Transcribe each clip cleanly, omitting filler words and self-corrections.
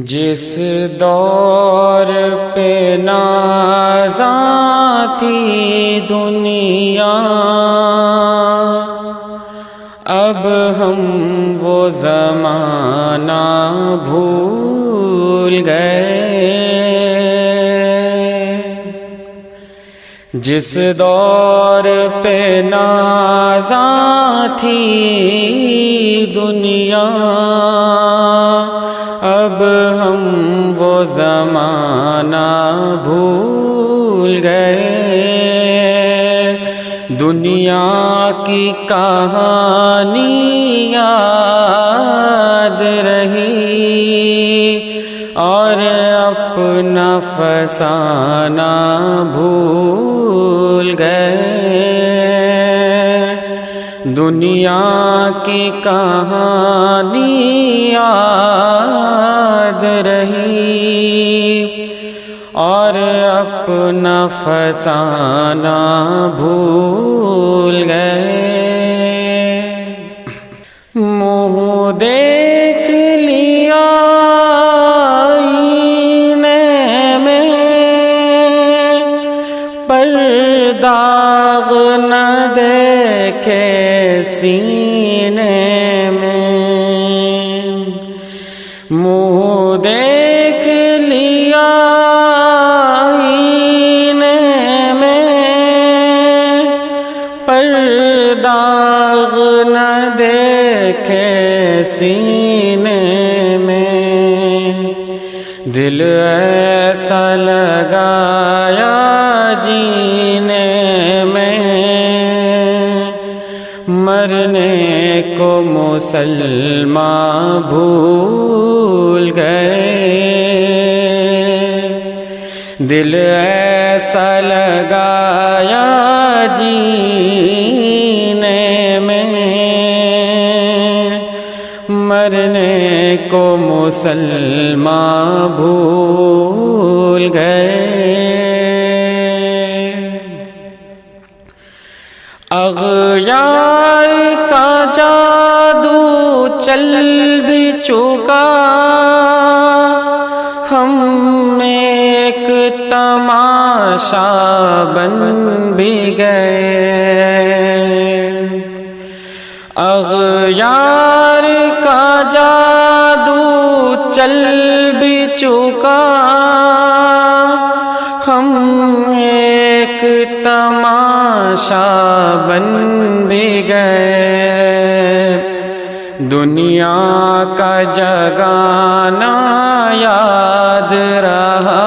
جس دور پہ نازاں تھی دنیا، اب ہم وہ زمانہ بھول گئے۔ جس دور پہ نازاں تھی دنیا، اب ہم وہ زمانہ بھول گئے۔ دنیا کی کہانی یاد رہی اور اپنا فسانہ بھول گئے۔ دنیا کی کہانی یاد رہی اور اپنا فسانہ بھول گئے۔ منہ دیکھ لیا آئینے میں، پر داغ نہ دیکھے سینے میں۔ منہ دیکھ لیا آئینے میں، پر داغ نہ دیکھے سینے میں۔ دل ایسا لگایا جینے میں، مرنے کو مسلمان بھول گئے۔ دل ایسا لگایا جینے میں، مرنے کو مسلمان بھول گئے۔ اغیار کا جادو چل بھی چکا، ہم ایک تماشا بن بھی گئے۔ اغیار کا جادو چل بھی چکا، ہم ایک تماشا بن بھی گئے۔ دنیا کا جگانا یاد رہا،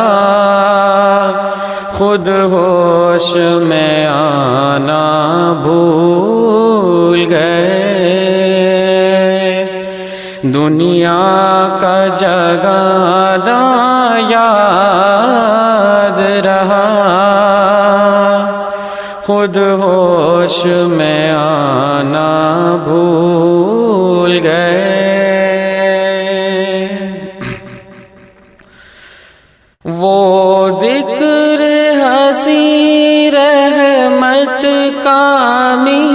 خود ہوش میں آنا بھول گئے۔ دنیا کا جگانا یاد رہا، خود ہوش میں آنا بھول گئے۔ وہ ذکر ہنسی رحمت کا می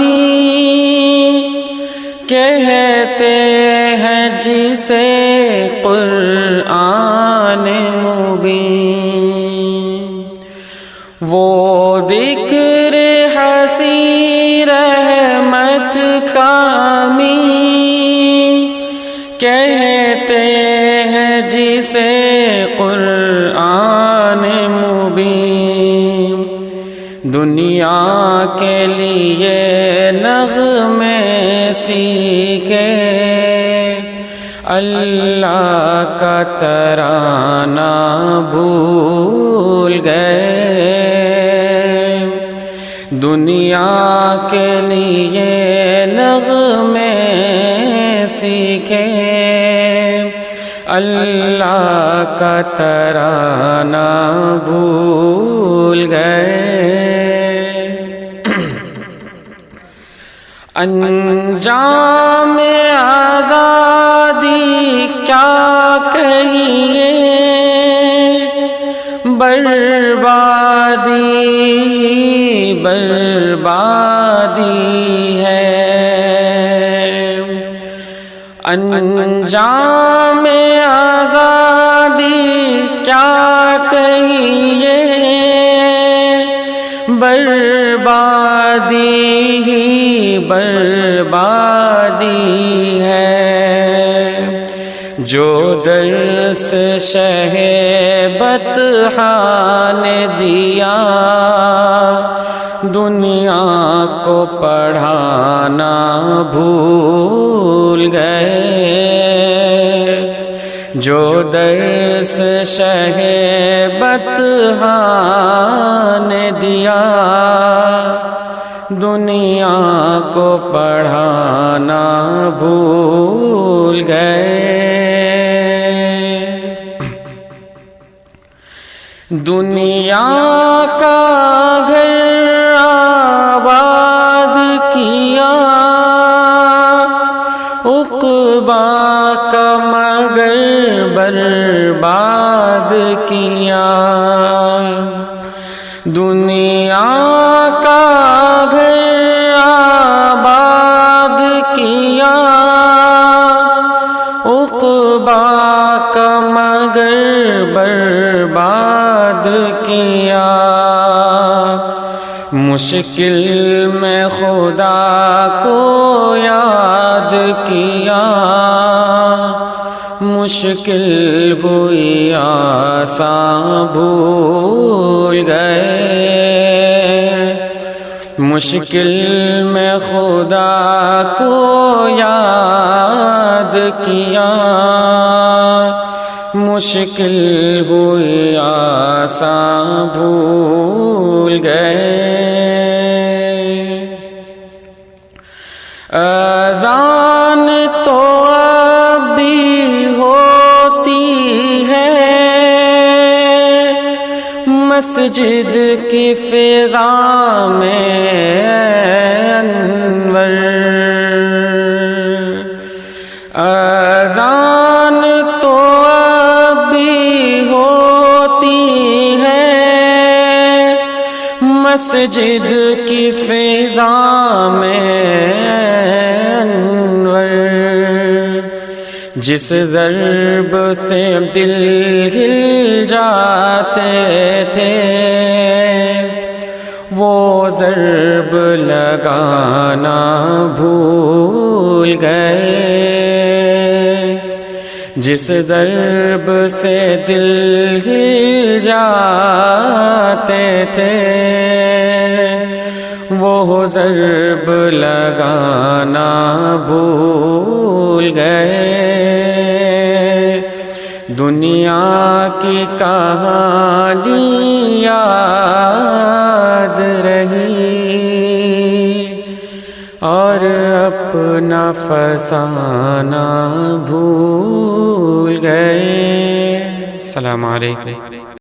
کہتے ہیں جسے قرآن مبین۔ وہ ذکر ہنسی رحمت کا می کہتے ہیں جسے قرآن مبین۔ دنیا کے لیے نغمے سیکھے، اللہ کا ترانہ بھول گئے۔ دنیا کے لیے نغمے سیکھے، اللہ کا ترانہ بھول گئے۔ انجام آزادی کیا کہیے، بربادی بربادی ہے۔ انجام آزادی بربادی ہے، جو درس شہ بطحا نے دیا دنیا کو پڑھانا بھول گئے، جو درس شہ بطحا نے دیا دنیا کو پڑھانا بھول گئے۔ دنیا کا گھر آباد کیا عقبیٰ کا مگر برباد کیا، دنیا کا گھر آباد کیا عقبیٰ کا مگر برباد کیا، مشکل میں خدا کو یاد کیا مشکل ہوئی آساں بھول گئے، مشکل میں خدا کو یاد کیا مشکل ہوئی آساں بھول گئے۔ اذان تو اب بھی ہوتی ہے مسجد کی فضا میں انور، اذان تو اب بھی ہوتی ہے مسجد کی فضا میں انور، جس ضرب سے دل ہل جاتے تھے وہ ضرب لگانا بھول گئے، جس ضرب سے دل ہل جاتے تھے وہ ضرب لگانا بھول گئے۔ دنیا کی کہانی یاد رہی اور اپنا فسانہ بھول گئے۔ السلام علیکم۔